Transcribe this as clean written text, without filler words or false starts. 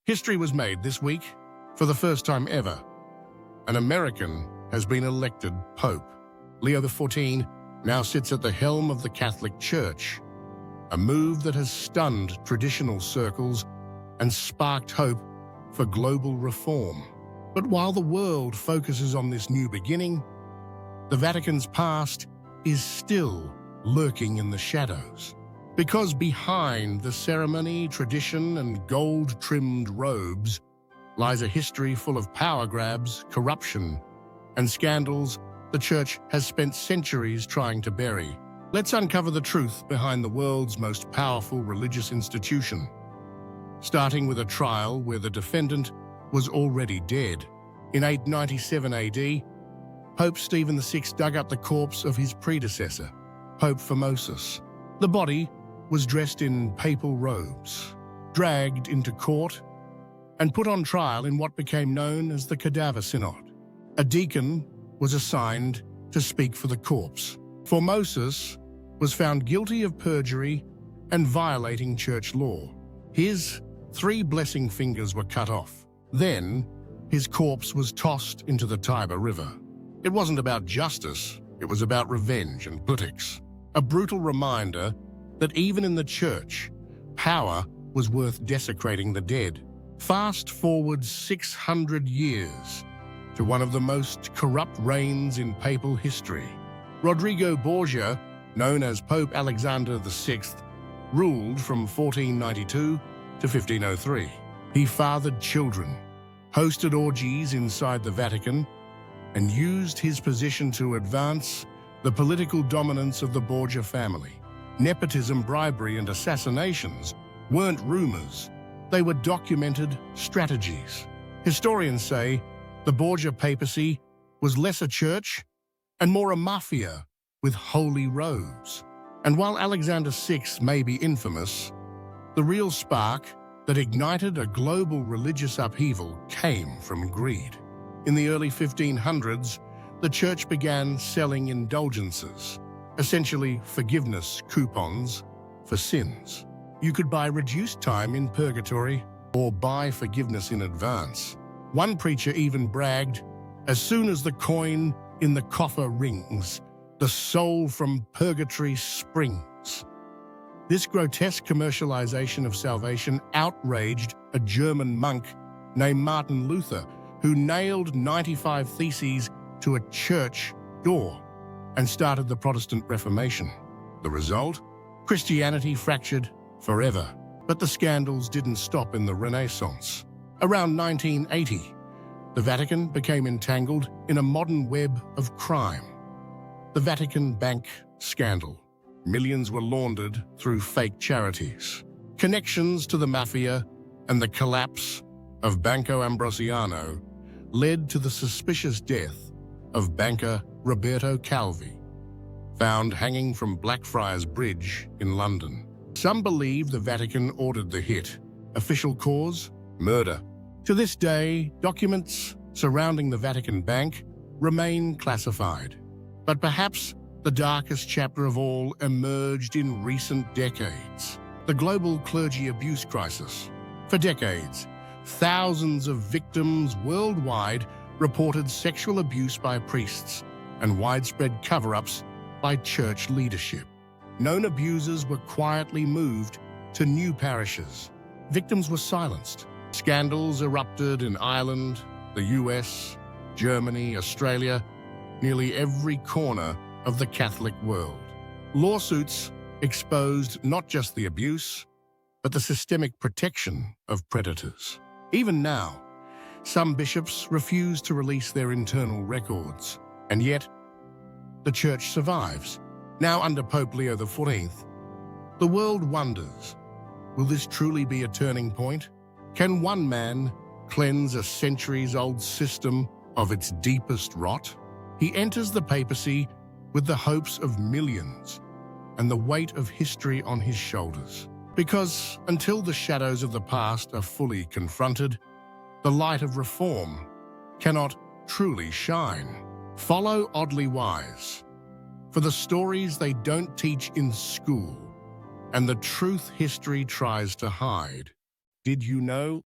History was made this week. For the first time ever, an American has been elected Pope. Leo XIV now sits at the helm of the Catholic Church, a move that has stunned traditional circles and sparked hope for global reform. But while the world focuses on this new beginning, the Vatican's past is still lurking in the shadows. Because behind the ceremony, tradition, and gold-trimmed robes lies a history full of power grabs, corruption, and scandals the Church has spent centuries trying to bury. Let's uncover the truth behind the world's most powerful religious institution, starting with a trial where the defendant was already dead. In 897 AD, Pope Stephen VI dug up the corpse of his predecessor, Pope Formosus. The body was dressed in papal robes, dragged into court, and put on trial in what became known as the Cadaver Synod. A deacon was assigned to speak for the corpse. Formosus was found guilty of perjury and violating church law. His 3 blessing fingers were cut off. Then, his corpse was tossed into the Tiber River. It wasn't about justice, it was about revenge and politics. A brutal reminder that even in the Church, power was worth desecrating the dead. Fast forward 600 years to one of the most corrupt reigns in papal history. Rodrigo Borgia, known as Pope Alexander VI, ruled from 1492 to 1503. He fathered children, hosted orgies inside the Vatican, and used his position to advance the political dominance of the Borgia family. Nepotism, bribery, and assassinations weren't rumors. They were documented strategies. Historians say the Borgia papacy was less a church and more a mafia with holy robes. And while Alexander VI may be infamous, the real spark that ignited a global religious upheaval came from greed. In the early 1500s, the Church began selling indulgences, essentially forgiveness coupons for sins. You could buy reduced time in purgatory or buy forgiveness in advance. One preacher even bragged, "As soon as the coin in the coffer rings, the soul from purgatory springs." This grotesque commercialization of salvation outraged a German monk named Martin Luther, who nailed 95 theses to a church door and started the Protestant Reformation. The result? Christianity fractured forever. But the scandals didn't stop in the Renaissance. Around 1980, the Vatican became entangled in a modern web of crime. The Vatican Bank scandal. Millions were laundered through fake charities. Connections to the mafia and the collapse of Banco Ambrosiano led to the suspicious death of banker Roberto Calvi, found hanging from Blackfriars Bridge in London. Some believe the Vatican ordered the hit. Official cause? Murder. To this day, documents surrounding the Vatican Bank remain classified. But perhaps the darkest chapter of all emerged in recent decades: the global clergy abuse crisis. For decades, thousands of victims worldwide reported sexual abuse by priests and widespread cover-ups by church leadership. Known abusers were quietly moved to new parishes. Victims were silenced. Scandals erupted in Ireland, the US, Germany, Australia, nearly every corner of the Catholic world. Lawsuits exposed not just the abuse, but the systemic protection of predators. Even now, some bishops refuse to release their internal records, and yet the Church survives. Now under Pope Leo XIV, the world wonders, will this truly be a turning point? Can one man cleanse a centuries-old system of its deepest rot? He enters the papacy with the hopes of millions and the weight of history on his shoulders. Because until the shadows of the past are fully confronted, the light of reform cannot truly shine. Follow Oddly Wise for the stories they don't teach in school and the truth history tries to hide. Did you know